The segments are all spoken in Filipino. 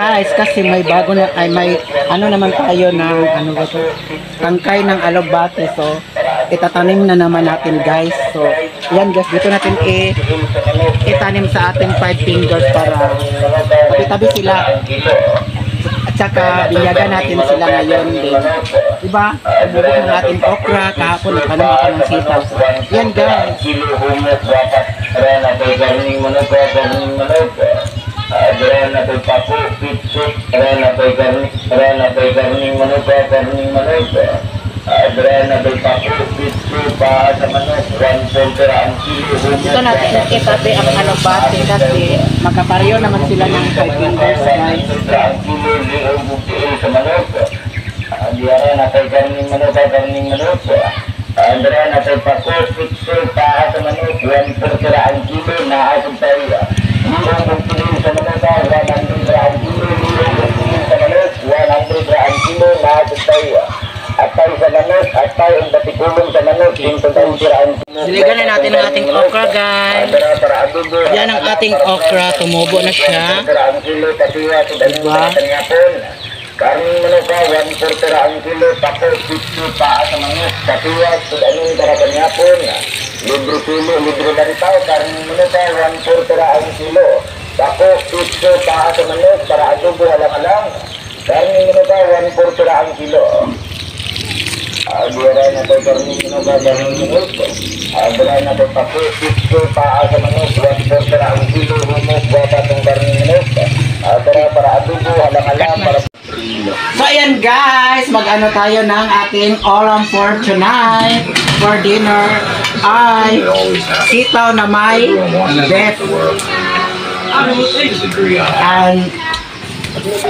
Guys, kasi may bago na, ay may ano naman tayo ng ano ba to? Tangkay ng alugbate. So, itatanim na naman natin guys. So, yan guys, dito natin itanim sa ating 5 fingers para tabi-tabi sila. At saka, binyagan natin sila ngayon din. Diba? Nabot ng ating okra, kahapon nagtanong ako ng sitaw. Yan guys. Adrian na papo, pitsut, Adrian na garning manok, Adrian na papo, pitsut, pa sa manok, 1 ang kilo. Dito natin itabi ang alugbate kasi magkapareho naman sila ng 5 fingers guys. Ang kilo, liong buktiin sa manok. Adrian na garning manok, Adrian na papo, pitsut, pa sa manok, 1 ang kilo, naasog tayo. Liong buktiin sa manok, 100 ang kilo, liong buktiin sa manok, 100 ang kilo, naasog tayo. Atay sa manok, atay ang batikulong sa manok, yung tayong tiraan. Diligan na natin ang ating okra guys. Yan ang ating okra, tumubo na siya. Diba? Karning manok ka, 1/4 ang kilo, tapos 50 paa sa manok, katiwat, anong karapan yapon, libre kilo, libre bantaw, karning manok ka, 1/4 ang kilo, tapos 50 paa sa manok, para adobo alang-alang, karning manok ka, 1/4 ang kilo. Agora na tayo karning manok ka, karning manok, agora na tayo tapos 50 paa sa manok, 1/4 ang kilo, humok, wapat ang karning manok, agora para adobo alang-alang, para So ayan guys, mag-ano tayo ng ating ulam for tonight. For dinner ay sitaw na may beef. And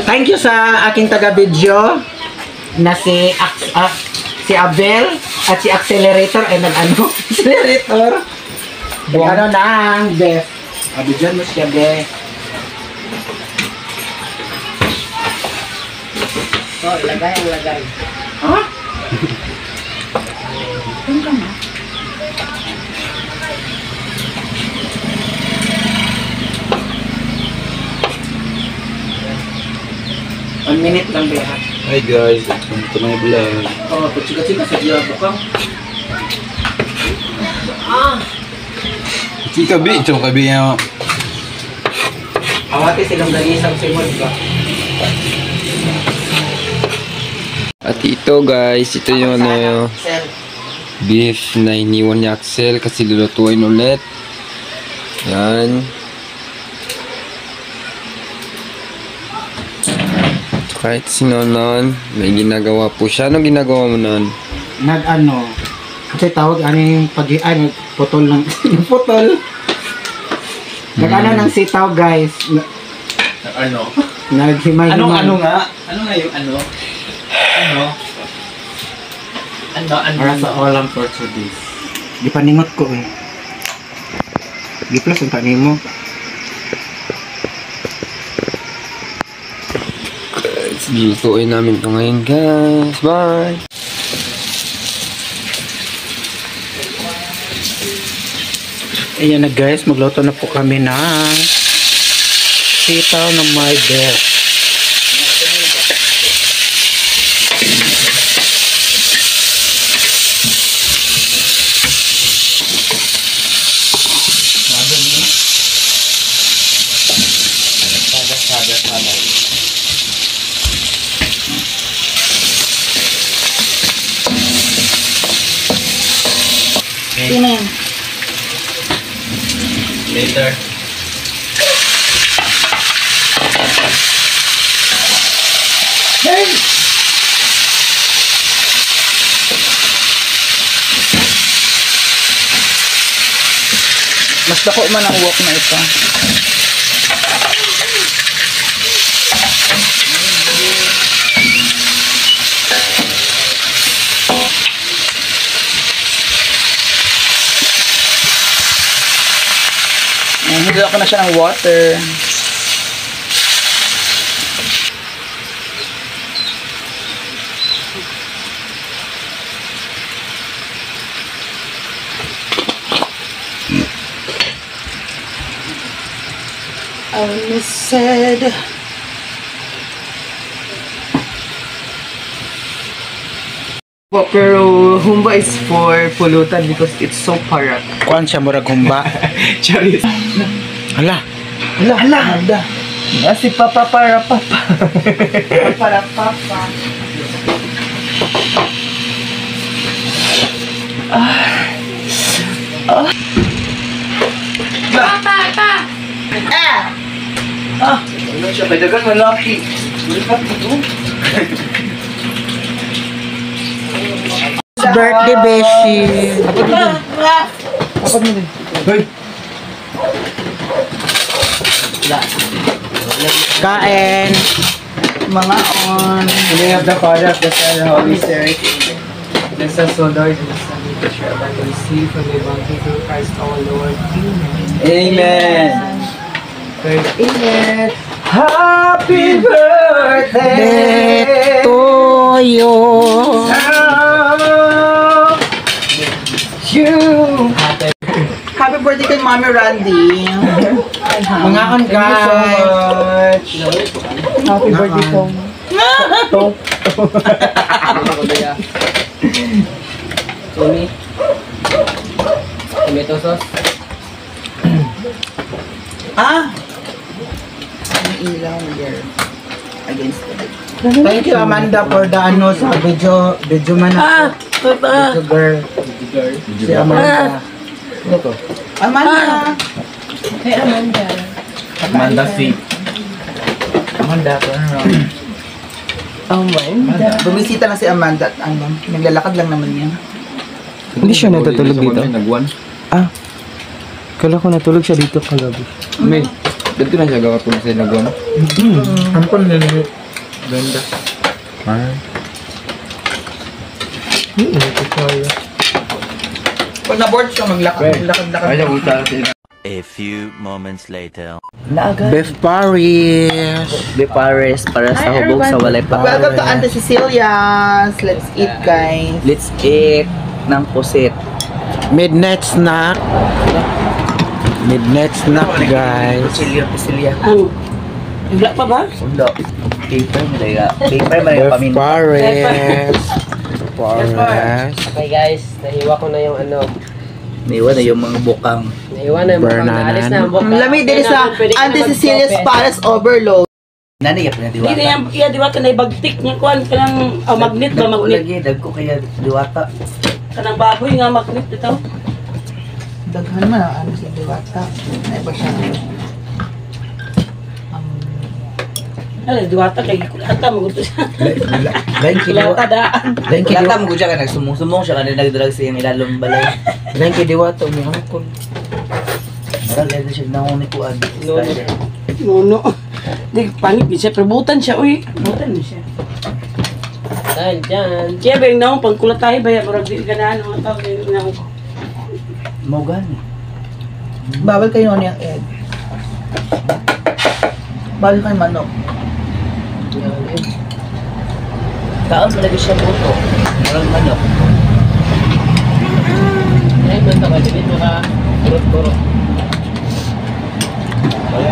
thank you sa aking taga-video na si Abel at si Accelerator ay nag-ano Accelerator nag-ano ng beef. Abidyan mo siya beef. Oh, ilagay ang lagay. Ha? Ito ka na. One minute lang ba? Hi guys, welcome to my vlog. Oh, pagsikat-sikat sa diya bukang. Chika bi, chong kabi yang Awati silang dalisang simod ba? At ito guys, ito yung beef na iniwan ni Axel kasi lulutuin ulit. Yan. Kahit si Nonon, may ginagawa po siya. Anong ginagawa mo nun? Nag-ano, kasi tawag ano yung putol ng putol. Nag-ano ng sitaw guys. Ano? Naghimay-himay. Ano nga? Ano nga yung ano? Para sa ulam for today. Di paningot ko eh. Di plus ang tanin mo. Guys, lutuin namin ito ngayon guys. Bye! Ayan na guys, magluto na po kami ng sitaw na may beef. Sino yan? Later. Hey! Mas dako man ang wok na ito. Nilagyan ko na siya ng water. I said Pero humba is for pulutan because it's so parat. Kuan siya murag humba. Charis. Hala. Hala. Asi papa para papa. Para papa. Ano siya? May dagan malaki. Birthday beshi. Hoy! Kain. Mga on. In the name of the Father, of the Son, and the Holy Spirit. Bless us, O Lord, and send me to share by the receive from the bounty through Christ our Lord. Amen. Amen. Happy birthday To you. you. Happy birthday kay Mami Randy. Mga on guys. Happy birthday po. Tony. Tomato sauce. Ilaw there. Against the Thank you Amanda for the ano sa video man ako. Video girl. Si Amanda. Amanda. Amanda C. Amanda, turn around. Amanda. Bumisita na si Amanda at ano, naglalakad lang naman yan. Hindi siya natutulog dito. Nagwan. Kala ko natulog siya dito kagabi. May. Dito na siya gawa po sa nagwan. Ang kon nila. Ganda. Pag na-board siya, maglakad-lakad. Ay, nabuta siya. A few moments later. Beef Paris. Be pares para sa hubog sa walay pa. Welcome to Auntie Cecilia's. Let's eat, guys. Let's eat ng pusit. Midnight snack. Midnight snack guys. Cecilia. Wala pa ba? Undo. Paper mo daya. Paper mo Beef yung paminta. Paris. Paris. Okay guys, nahiwa ko na yung ano. Niwan na yung mga bukang. Nahiwa na yung bukang. Bananan. Naalis na ang bukang. Ang lamig din sa Auntie Cecilia's Paris Overload. Nani yung pinadiwata? Hindi na yung iya diwata na ibagtik niya kuan kanang magnet ba Dagko magnet. lagi. Dagko kaya diwata. Kanang baboy nga magnet ito. Daghan man ang ano si Diwata. Naiba siya. Ano diwata kay kulata magusto siya. Lain Kulata daan. Lain kilata mo siya ka nagsumong-sumong siya kanina nagdrag sa iyang ilalong balay. Lang kay Diwata umihangkon. Marag siya nangunikuan. Nuno. Di pangit din siya pero butan siya uy. Butan din siya. Dahil dyan. Kaya ba yung naong pangkulatay ba yan? Marag di ka na ano. Ang tawag yung naong ko. Mogani. Bawal kayo niyang egg. Bawal kayo manok. Kaon mo lagi siya buto. Marag manok. Ay, basta ka. Dili mo ka. Kurot-kurot. Wala.